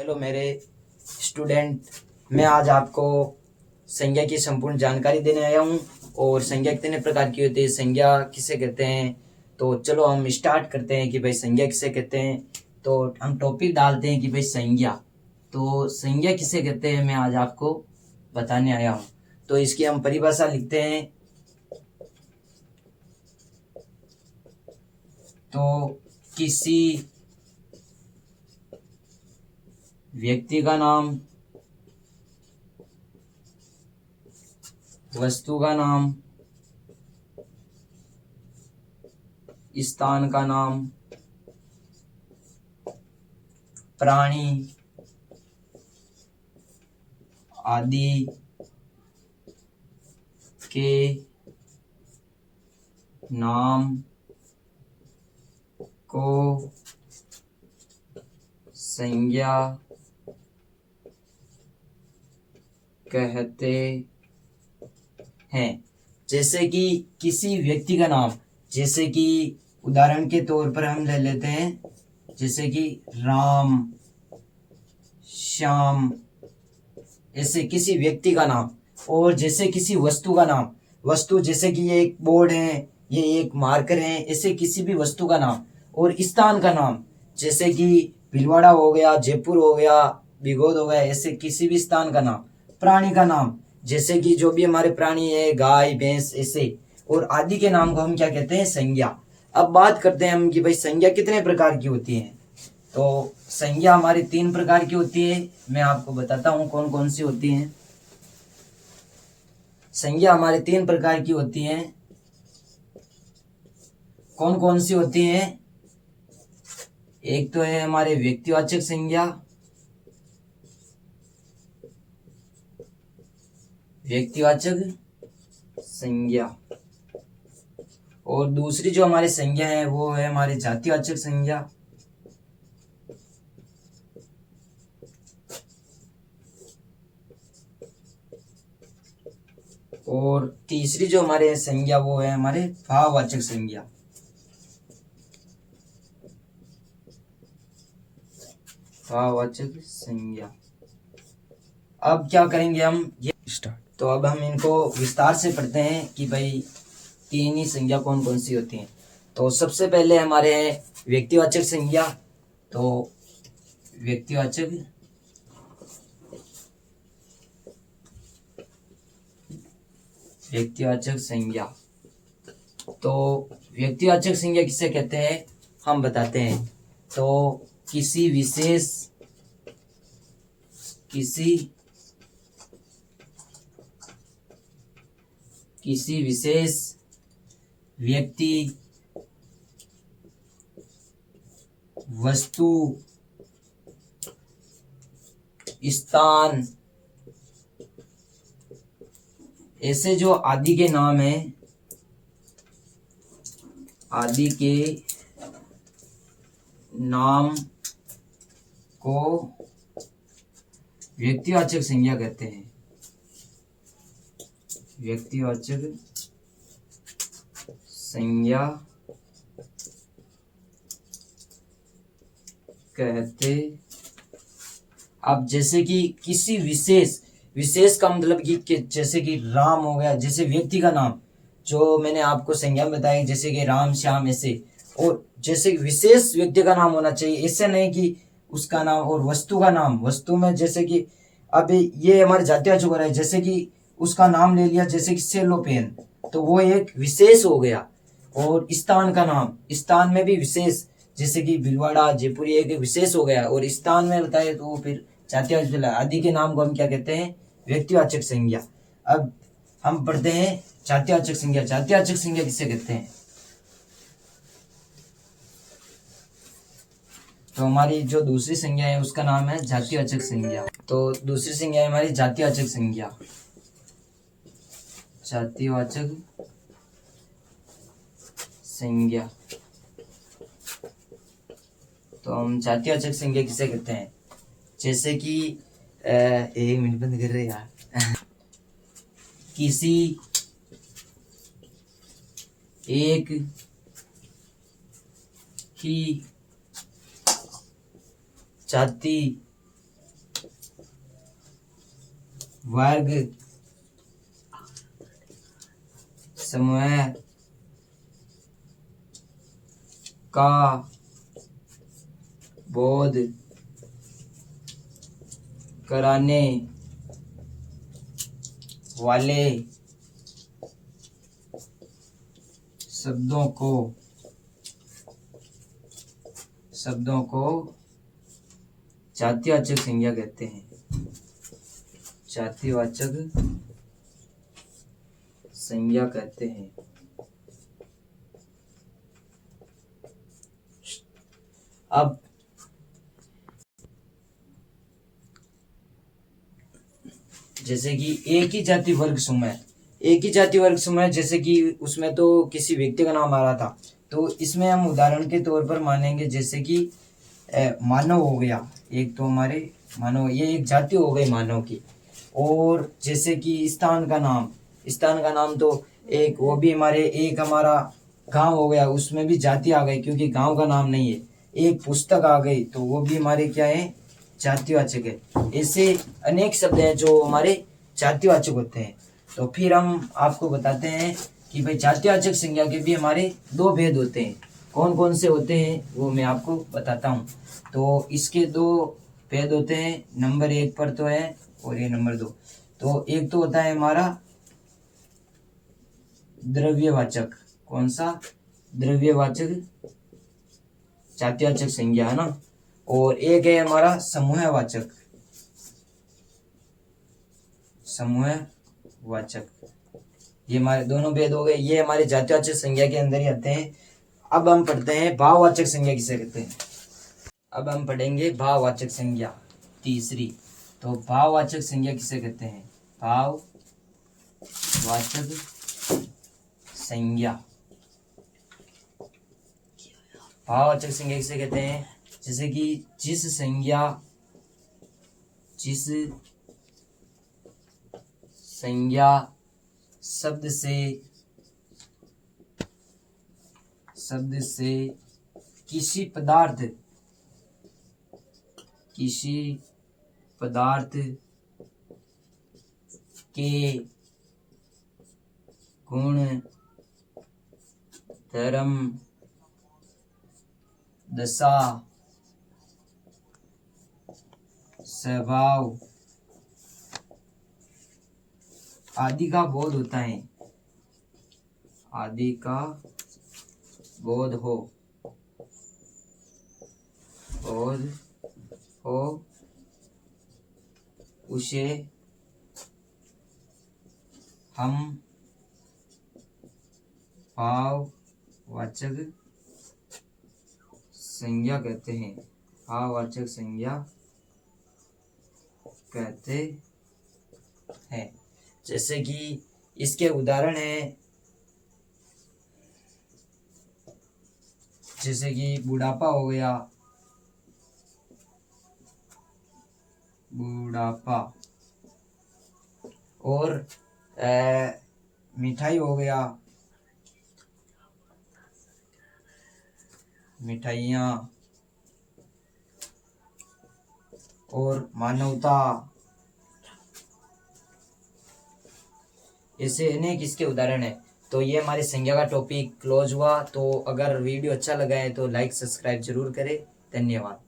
Hello मेरे student, मैं आज आपको संज्ञा की संपूर्ण जानकारी देने आया हूँ। और संज्ञा कितने प्रकार की होती है, संज्ञा किसे कहते हैं, तो चलो हम स्टार्ट करते हैं कि भाई संज्ञा किसे कहते हैं। तो हम टॉपिक डालते हैं कि भाई संज्ञा, तो संज्ञा किसे कहते हैं मैं आज आपको बताने आया हूँ। तो इसकी हम परिभाषा लिखते हैं। तो किसी व्यक्ति का नाम, वस्तु का नाम, स्थान का नाम, प्राणी आदि के नाम को संज्ञा कहते हैं। जैसे कि किसी व्यक्ति का नाम, जैसे कि उदाहरण के तौर पर हम ले लेते हैं, जैसे कि राम, श्याम, ऐसे किसी व्यक्ति का नाम। और जैसे किसी वस्तु का नाम, वस्तु जैसे कि ये एक बोर्ड है, ये एक मार्कर है, ऐसे किसी भी वस्तु का नाम। और स्थान का नाम, जैसे कि भीलवाड़ा हो गया, जयपुर हो गया, बिगोद हो गया, ऐसे किसी भी स्थान का नाम। प्राणी का नाम, जैसे कि जो भी हमारे प्राणी है, गाय भैंस ऐसे। और आदि के नाम को हम क्या कहते हैं, संज्ञा। अब बात करते हैं हम कि भाई संज्ञा कितने प्रकार की होती है। तो संज्ञा हमारी 3 प्रकार की होती है। मैं आपको बताता हूँ कौन कौन सी होती हैं। संज्ञा हमारी 3 प्रकार की होती हैं। कौन कौन सी होती हैं? एक तो है हमारे व्यक्तिवाचक संज्ञा, व्यक्तिवाचक संज्ञा। और दूसरी जो हमारी संज्ञा है वो है हमारे जातिवाचक संज्ञा। और तीसरी जो हमारे संज्ञा वो है हमारे भाववाचक संज्ञा। भाववाचक संज्ञा। अब क्या करेंगे हम ये स्टार्ट। तो अब हम इनको विस्तार से पढ़ते हैं कि भाई 3 ही संज्ञा कौन कौन सी होती हैं। तो सबसे पहले हमारे हैं व्यक्तिवाचक संज्ञा। तो व्यक्तिवाचक संज्ञा। तो व्यक्तिवाचक संज्ञा किसे कहते हैं हम बताते हैं। तो किसी विशेष व्यक्ति, वस्तु, स्थान, ऐसे जो आदि के नाम है, आदि के नाम को व्यक्तिवाचक संज्ञा कहते हैं। व्यक्तिवाचक संज्ञा कहते। अब जैसे कि किसी विशेष का मतलब कि जैसे कि राम हो गया, जैसे व्यक्ति का नाम जो मैंने आपको संज्ञा बताई, जैसे कि राम, श्याम ऐसे। और जैसे विशेष व्यक्ति का नाम होना चाहिए, ऐसे नहीं कि उसका नाम। और वस्तु का नाम, वस्तु में जैसे कि अभी ये हमारे जातीय हो रहा है, जैसे कि उसका नाम ले लिया, जैसे कि सेलो पेन, तो वो एक विशेष हो गया। और स्थान का नाम, स्थान में भी विशेष, जैसे कि भीलवाड़ा, जयपुर, एक विशेष हो गया। और स्थान में बताए तो वो फिर जातीय आदि के नाम को हम क्या कहते हैं, व्यक्तिवाचक संज्ञा। अब हम पढ़ते हैं जातिवाचक संज्ञा। जातिवाचक संज्ञा किसे कहते हैं। तो हमारी जो दूसरी संज्ञा है उसका नाम है जातिवाचक संज्ञा। तो दूसरी संज्ञा है हमारी जातिवाचक संज्ञा। जातिवाचक संज्ञा। तो हम जातिवाचक संज्ञा किसे कहते हैं, जैसे कि 1 मिनट बंद कर रहे यार। किसी एक ही जाति, वर्ग समूह का बोध कराने वाले शब्दों को जातिवाचक संज्ञा कहते हैं। जातिवाचक संज्ञा कहते हैं। अब जैसे कि एक ही जाति वर्ग समूह, जैसे कि उसमें तो किसी व्यक्ति का नाम आ रहा था, तो इसमें हम उदाहरण के तौर पर मानेंगे जैसे कि मानव हो गया, एक तो हमारे मानव, ये एक जाति हो गई मानव की। और जैसे कि स्थान का नाम तो एक वो भी हमारा गांव हो गया, उसमें भी जाति आ गई क्योंकि गांव का नाम नहीं है। एक पुस्तक आ गई तो वो भी हमारे क्या है, जातिवाचक है। ऐसे अनेक शब्द हैं जो हमारे जातिवाचक होते हैं। तो फिर हम आपको बताते हैं कि भाई जातिवाचक संज्ञा के भी हमारे दो भेद होते हैं। कौन कौन से होते हैं वो मैं आपको बताता हूँ। तो इसके दो भेद होते हैं, नंबर 1 पर तो है और ये नंबर 2। तो एक तो होता है हमारा द्रव्यवाचक। कौन सा? द्रव्यवाचक जातिवाचक संज्ञा है ना। और एक है हमारा समूहवाचक। ये हमारे दोनों भेद हो गए, ये हमारे जातिवाचक संज्ञा के अंदर ही आते हैं। अब हम पढ़ते हैं भाववाचक संज्ञा किसे कहते हैं। अब हम पढ़ेंगे भाववाचक संज्ञा तीसरी। तो भाववाचक संज्ञा किसे कहते हैं? भाववाचक संज्ञा। भाववाचक संज्ञा किसे कहते हैं? जैसे कि जिस संज्ञा शब्द से किसी पदार्थ के गुण, धर्म, दशा, स्वभाव आदि का बोध होता है, आदि का बोध हो उसे हम भाववाचक संज्ञा कहते हैं। भाववाचक संज्ञा कहते हैं। जैसे कि इसके उदाहरण है, जैसे कि बुढ़ापा हो गया, बुढ़ापा, और मिठाई हो गया, मिठाइयाँ, और मानवता। ऐसे अनेक इसके उदाहरण है। तो ये हमारी संज्ञा का टॉपिक क्लोज हुआ। तो अगर वीडियो अच्छा लगा है तो लाइक सब्सक्राइब जरूर करें। धन्यवाद।